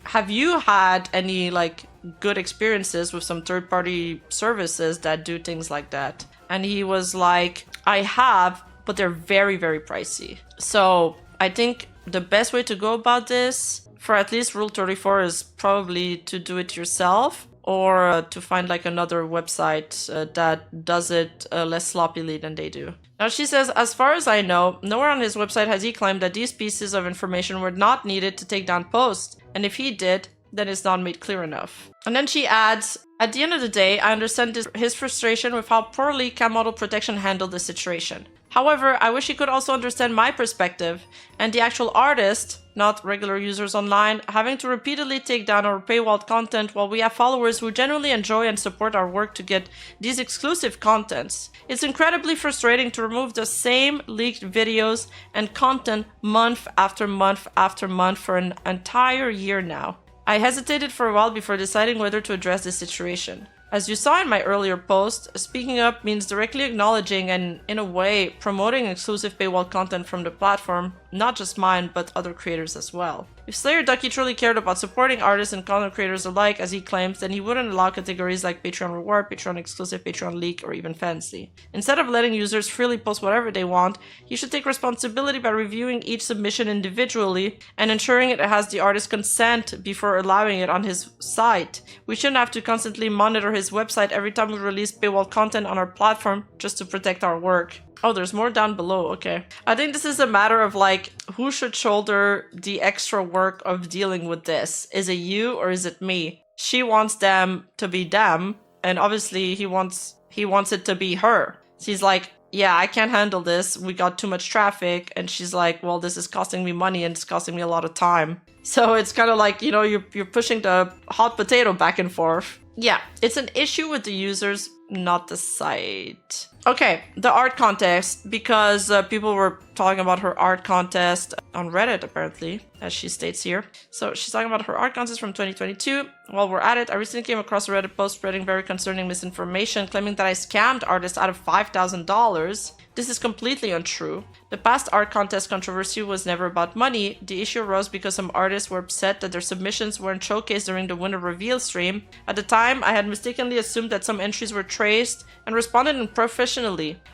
Have you had any like good experiences with some third-party services that do things like that? And he was like, I have, but they're very, very pricey. So I think the best way to go about this for at least Rule 34 is probably to do it yourself, or to find like another website that does it less sloppily than they do. Now she says, as far as I know, nowhere on his website has he claimed that these pieces of information were not needed to take down posts, and if he did, then it's not made clear enough. And then she adds, at the end of the day, I understand his frustration with how poorly cam model protection handled the situation. However, I wish he could also understand my perspective and the actual artist, not regular users online, having to repeatedly take down our paywalled content while we have followers who genuinely enjoy and support our work to get these exclusive contents. It's incredibly frustrating to remove the same leaked videos and content month after month after month for an entire year now. I hesitated for a while before deciding whether to address this situation. As you saw in my earlier post, speaking up means directly acknowledging and, in a way, promoting exclusive paywall content from the platform, not just mine, but other creators as well. If Slayer Ducky truly cared about supporting artists and content creators alike, as he claims, then he wouldn't allow categories like Patreon Reward, Patreon Exclusive, Patreon Leak, or even Fancy. Instead of letting users freely post whatever they want, he should take responsibility by reviewing each submission individually and ensuring it has the artist's consent before allowing it on his site. We shouldn't have to constantly monitor his website every time we release paywall content on our platform just to protect our work. Oh, there's more down below, okay. I think this is a matter of like, who should shoulder the extra work of dealing with this? Is it you or is it me? She wants them to be them, and obviously he wants it to be her. She's like, yeah, I can't handle this, we got too much traffic, and she's like, well, this is costing me money and it's costing me a lot of time. So it's kind of like, you know, you're pushing the hot potato back and forth. Yeah, it's an issue with the users, not the site. Okay, the art contest, because people were talking about her art contest on Reddit, apparently, as she states here. So she's talking about her art contest from 2022. While we're at it, I recently came across a Reddit post spreading very concerning misinformation, claiming that I scammed artists out of $5,000. This is completely untrue. The past art contest controversy was never about money. The issue arose because some artists were upset that their submissions weren't showcased during the winner reveal stream. At the time, I had mistakenly assumed that some entries were traced and responded unprofessionally.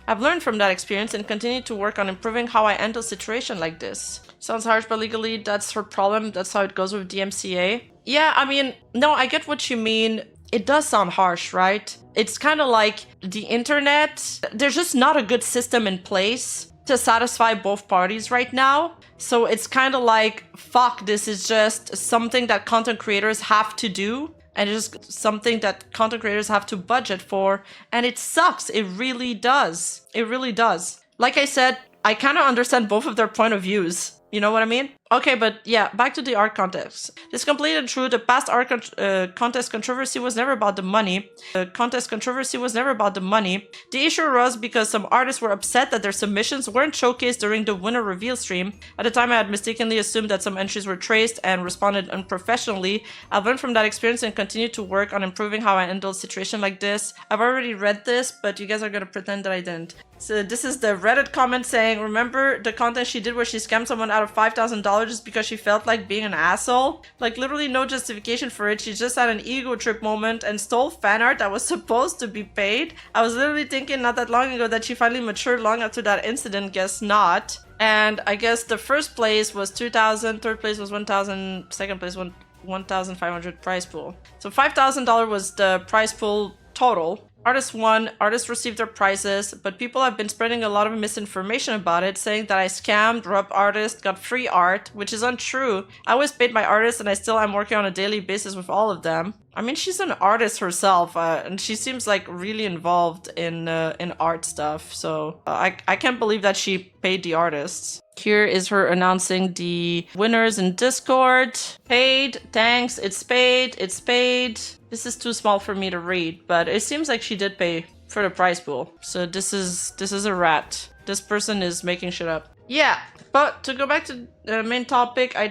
I've learned from that experience and continue to work on improving how I handle situations like this. Sounds harsh, but legally that's her problem. That's how it goes with DMCA. Yeah, I mean, no, I get what you mean. It does sound harsh, right? It's kind of like the internet. There's just not a good system in place to satisfy both parties right now. So it's kind of like, fuck, this is just something that content creators have to do and it's just something that content creators have to budget for, and it sucks. It really does. It really does. Like I said, I kind of understand both of their point of views. You know what I mean? Okay, but yeah, back to the art contest. This completely true. The past art contest controversy was never about the money. The contest controversy was never about the money. The issue arose because some artists were upset that their submissions weren't showcased during the winner reveal stream. At the time, I had mistakenly assumed that some entries were traced and responded unprofessionally. I've learned from that experience and continue to work on improving how I handle a situation like this. I've already read this, but you guys are gonna pretend that I didn't. So this is the Reddit comment saying, remember the content she did where she scammed someone out of $5,000 just because she felt like being an asshole? Like literally no justification for it. She just had an ego trip moment and stole fan art that was supposed to be paid. I was literally thinking not that long ago that she finally matured long after that incident. Guess not. And I guess the first place was 2,000, third place was 1,000, second place 1,500 prize pool. So $5,000 was the prize pool total. Artists won, artists received their prizes, but people have been spreading a lot of misinformation about it, saying that I scammed, robbed artists, got free art, which is untrue. I always paid my artists and I still am working on a daily basis with all of them. I mean, she's an artist herself, and she seems like really involved in art stuff, so I can't believe that she paid the artists. Here is her announcing the winners in Discord. Paid, thanks, it's paid, it's paid. This is too small for me to read, but it seems like she did pay for the prize pool. So this is a rat. This person is making shit up. Yeah, but to go back to the main topic, I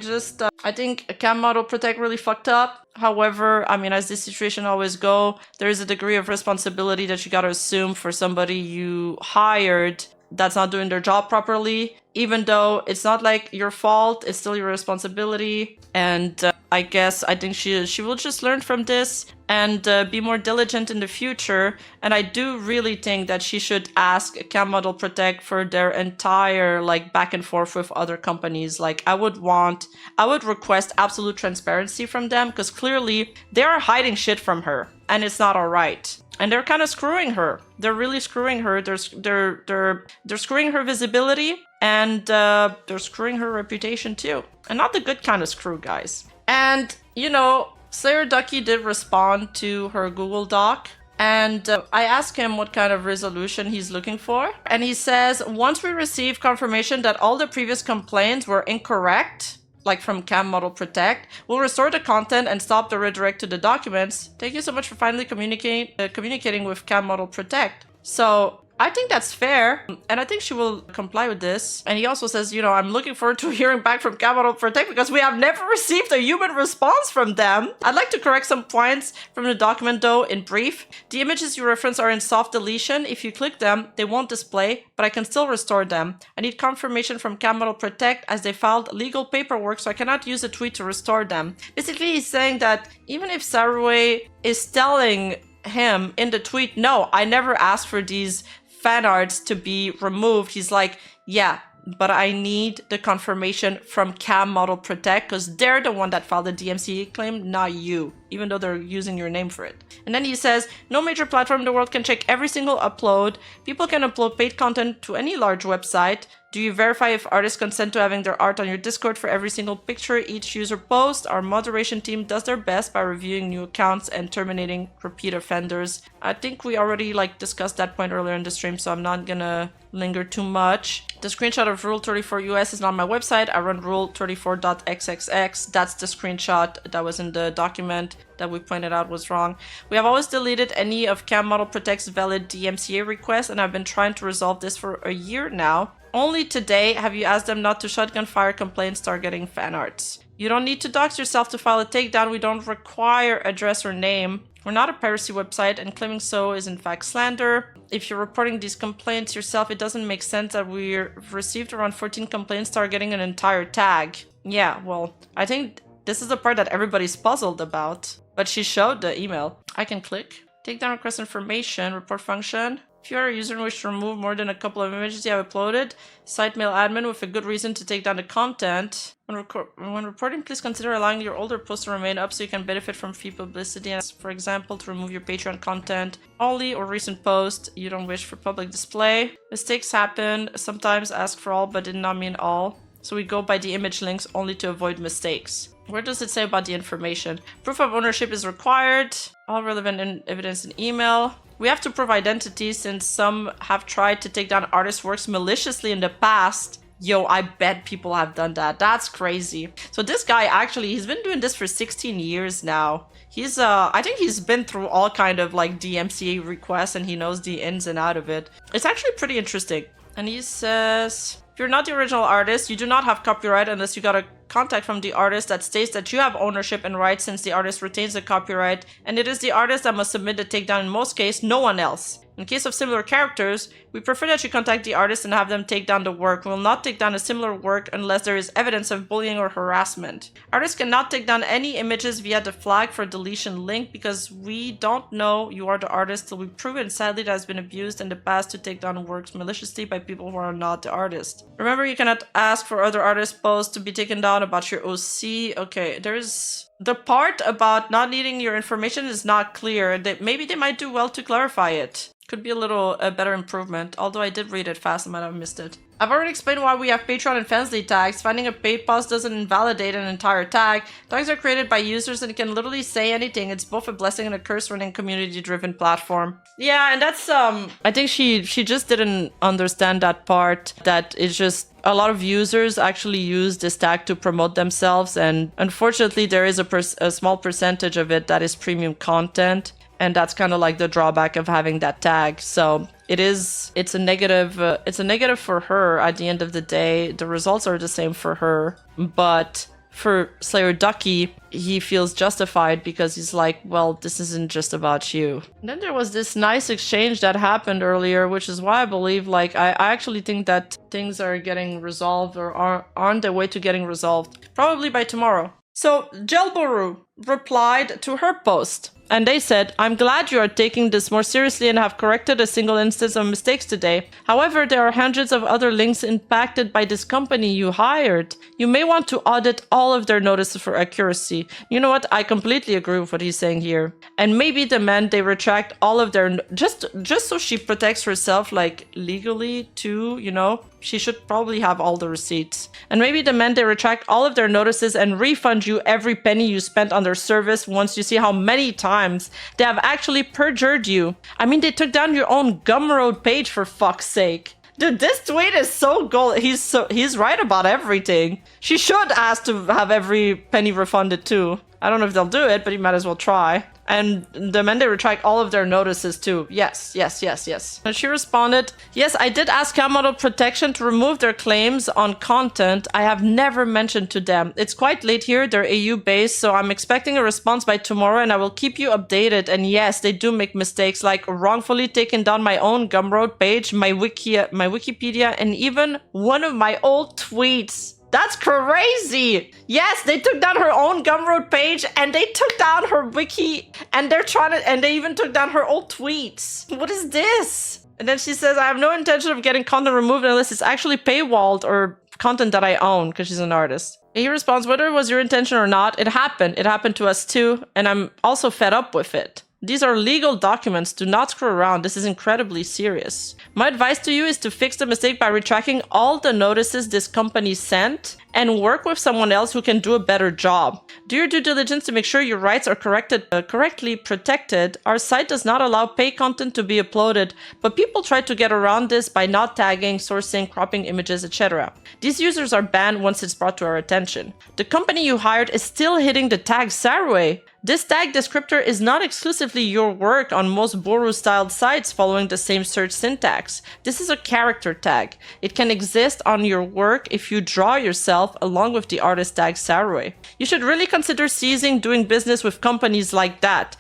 think Cam Model Protect really fucked up. However, I mean, as this situation always go, there is a degree of responsibility that you gotta assume for somebody you hired that's not doing their job properly. Even though it's not like your fault, it's still your responsibility. And I think she will just learn from this and be more diligent in the future. And I do really think that she should ask Cam Model Protect for their entire like back and forth with other companies. Like I would request absolute transparency from them, because clearly they are hiding shit from her and it's not all right. And they're kind of screwing her. They're really screwing her. They're screwing her visibility, and they're screwing her reputation too. And not the good kind of screw, guys. And, you know, Slayer Ducky did respond to her Google Doc. And I asked him what kind of resolution he's looking for. And he says, once we receive confirmation that all the previous complaints were incorrect, like from Cam Model Protect, we'll restore the content and stop the redirect to the documents. Thank you so much for finally communicating with Cam Model Protect. So I think that's fair, and I think she will comply with this. And he also says, you know, I'm looking forward to hearing back from Cam Model Protect because we have never received a human response from them. I'd like to correct some points from the document though, in brief. The images you reference are in soft deletion. If you click them, they won't display, but I can still restore them. I need confirmation from Cam Model Protect as they filed legal paperwork, so I cannot use a tweet to restore them. Basically, he's saying that even if Saruei is telling him in the tweet, no, I never asked for these fan arts to be removed, he's like, yeah, but I need the confirmation from Cam Model Protect because they're the one that filed the DMCA claim, not you, even though they're using your name for it. And then he says, no major platform in the world can check every single upload. People can upload paid content to any large website. Do you verify if artists consent to having their art on your Discord for every single picture each user posts? Our moderation team does their best by reviewing new accounts and terminating repeat offenders. I think we already discussed that point earlier in the stream, so I'm not gonna linger too much. The screenshot of Rule 34 US is not on my website. I run Rule 34.xxx. That's the screenshot that was in the document that we pointed out was wrong. We have always deleted any of Cam Model Protect's valid DMCA requests, and I've been trying to resolve this for a year now. Only today have you asked them not to shotgun fire complaints targeting fan arts. You don't need to dox yourself to file a takedown. We don't require address or name. We're not a piracy website, and claiming so is in fact slander. If you're reporting these complaints yourself, it doesn't make sense that we've received around 14 complaints targeting an entire tag. Yeah, well, I think this is the part that everybody's puzzled about. But she showed the email. I can click. Takedown request information, report function. If you are a user and wish to remove more than a couple of images you have uploaded, cite mail admin with a good reason to take down the content. When reporting, please consider allowing your older posts to remain up so you can benefit from free publicity. As for example, to remove your Patreon content only or recent posts you don't wish for public display. Mistakes happen. Sometimes ask for all but did not mean all. so we go by the image links only to avoid mistakes. Where does it say about the information? Proof of ownership is required. All relevant evidence in email. We have to prove identity since some have tried to take down artists' works maliciously in the past. Yo, I bet people have done that. That's crazy. So this guy actually, he's been doing this for 16 years now. He's, I think he's been through all kind of like DMCA requests and he knows the ins and out of it. It's actually pretty interesting. And he says, if you're not the original artist, you do not have copyright unless you got a contact from the artist that states that you have ownership and rights since the artist retains the copyright, and it is the artist that must submit the takedown in most cases, no one else. In case of similar characters, we prefer that you contact the artist and have them take down the work. We will not take down a similar work unless there is evidence of bullying or harassment. Artists cannot take down any images via the flag for deletion link because we don't know you are the artist till we prove it. Sadly, that has been abused in the past to take down works maliciously by people who are not the artist. Remember, you cannot ask for other artists' posts to be taken down about your OC. Okay, there's the part about not needing your information is not clear. Maybe they might do well to clarify it. Could be a better improvement, although I did read it fast, I might have missed it. I've already explained why we have Patreon and Fansly tags. Finding a paid post doesn't invalidate an entire tag. Tags are created by users and can literally say anything. It's both a blessing and a curse running a community-driven platform. Yeah, and that's, I think she just didn't understand that part, that it's just a lot of users actually use this tag to promote themselves, and unfortunately there is a small percentage of it that is premium content. And that's kind of like the drawback of having that tag. So it's a negative for her at the end of the day. The results are the same for her. But for Slayer Ducky, he feels justified because he's like, well, this isn't just about you. And then there was this nice exchange that happened earlier, which is why I believe, like, I actually think that things are getting resolved or are on their way to getting resolved. Probably by tomorrow. So Gelboru replied to her post. And they said, I'm glad you are taking this more seriously and have corrected a single instance of mistakes today. However, there are hundreds of other links impacted by this company you hired. You may want to audit all of their notices for accuracy. You know what? I completely agree with what he's saying here. And maybe demand they retract all of their... Just so she protects herself, like, legally, too, you know? She should probably have all the receipts. And maybe demand they retract all of their notices and refund you every penny you spent on their service once you see how many times they have actually perjured you. I mean, they took down your own Gumroad page, for fuck's sake. Dude, this tweet is so gold. He's right about everything. She should ask to have every penny refunded too. I don't know if they'll do it, but you might as well try. And demand they retract all of their notices too. Yes, yes, yes, yes. And she responded, yes, I did ask Camodel Protection to remove their claims on content I have never mentioned to them. It's quite late here, they're AU based, so I'm expecting a response by tomorrow and I will keep you updated. And yes, they do make mistakes, like wrongfully taking down my own Gumroad page, my Wikipedia, and even one of my old tweets. That's crazy! Yes, they took down her own Gumroad page and they took down her wiki and they even took down her old tweets. What is this? And then she says, I have no intention of getting content removed unless it's actually paywalled or content that I own, because she's an artist. And he responds, whether it was your intention or not, it happened. It happened to us too, and I'm also fed up with it. These are legal documents. Do not screw around. This is incredibly serious. My advice to you is to fix the mistake by retracting all the notices this company sent and work with someone else who can do a better job. Do your due diligence to make sure your rights are correctly protected. Our site does not allow paid content to be uploaded, but people try to get around this by not tagging, sourcing, cropping images, etc. These users are banned once it's brought to our attention. The company you hired is still hitting the tag Saruei. This tag descriptor is not exclusively your work on most Boru-styled sites following the same search syntax. This is a character tag. It can exist on your work if you draw yourself along with the artist tag Saruei. You should really consider ceasing doing business with companies like that.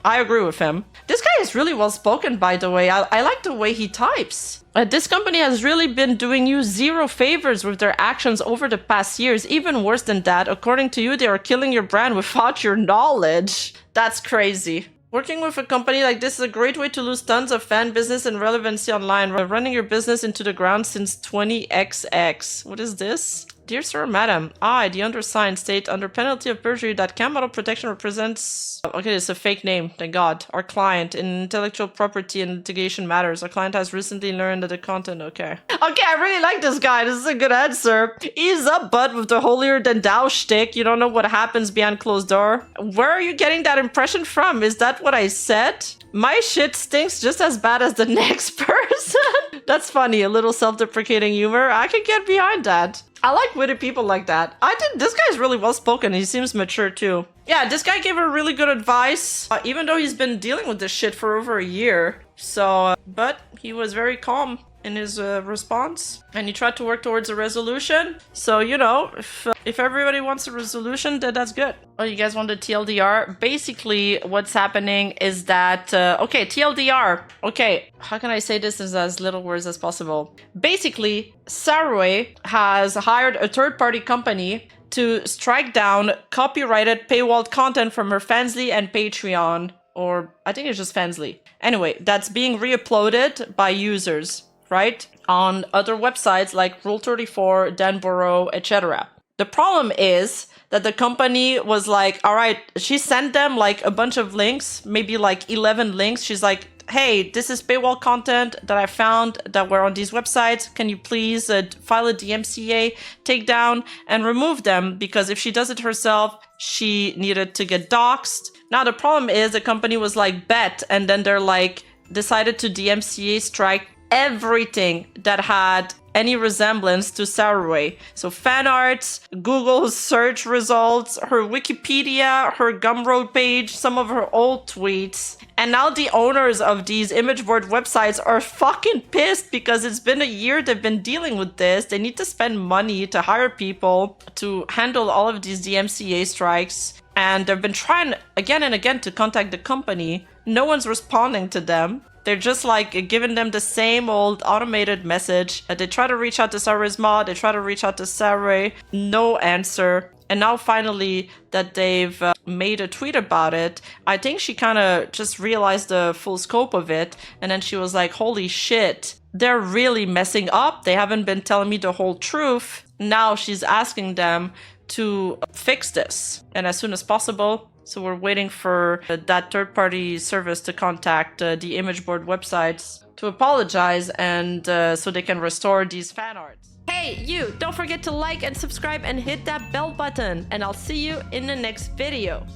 I agree with him. This guy is really well spoken, by the way. I like the way he types. This company has really been doing you zero favors with their actions over the past years. Even worse than that, according to you, they are killing your brand without your knowledge. That's crazy. Working with a company like this is a great way to lose tons of fan business and relevancy online, running your business into the ground since 20XX. What is this? Dear Sir, Madam, I, the undersigned, state under penalty of perjury that Cam Model Protection represents... Okay, it's a fake name, thank God. Our client in intellectual property and litigation matters. Our client has recently learned that the content... Okay, I really like this guy. This is a good answer. Ease up, bud, with the holier-than-thou shtick. You don't know what happens behind closed door. Where are you getting that impression from? Is that what I said? My shit stinks just as bad as the next person. That's funny, a little self-deprecating humor. I can get behind that. I like witty people like that. This guy's really well spoken. He seems mature too. Yeah, this guy gave her really good advice, even though he's been dealing with this shit for over a year. So, but he was very calm in his response, and he tried to work towards a resolution. So, you know, if everybody wants a resolution, then that's good. Oh, you guys want the TLDR? Basically, what's happening is that, okay, TLDR. Okay, how can I say this in as little words as possible? Basically, Saruei has hired a third-party company to strike down copyrighted paywalled content from her Fansly and Patreon, or I think it's just Fansly. Anyway, that's being re-uploaded by users, right? On other websites like Rule34, Danborough, etc. The problem is that the company was like, all right, she sent them like a bunch of links, maybe like 11 links. She's like, hey, this is paywall content that I found that were on these websites. Can you please file a DMCA takedown and remove them? Because if she does it herself, she needed to get doxxed. Now, the problem is the company was like, bet. And then they're like, decided to DMCA strike everything that had any resemblance to Saruei. So fan arts, Google search results, her Wikipedia, her Gumroad page, some of her old tweets. And now the owners of these image board websites are fucking pissed because it's been a year they've been dealing with this. They need to spend money to hire people to handle all of these DMCA strikes. And they've been trying again and again to contact the company. No one's responding to them. They're just like giving them the same old automated message. They try to reach out to Saruei's mod, they try to reach out to Saruei, no answer. And now finally that they've made a tweet about it, I think she kind of just realized the full scope of it. And then she was like, holy shit, they're really messing up. They haven't been telling me the whole truth. Now she's asking them to fix this, and as soon as possible. So we're waiting for that third-party service to contact the image board websites to apologize and so they can restore these fan arts. Hey, you! Don't forget to like and subscribe and hit that bell button, and I'll see you in the next video.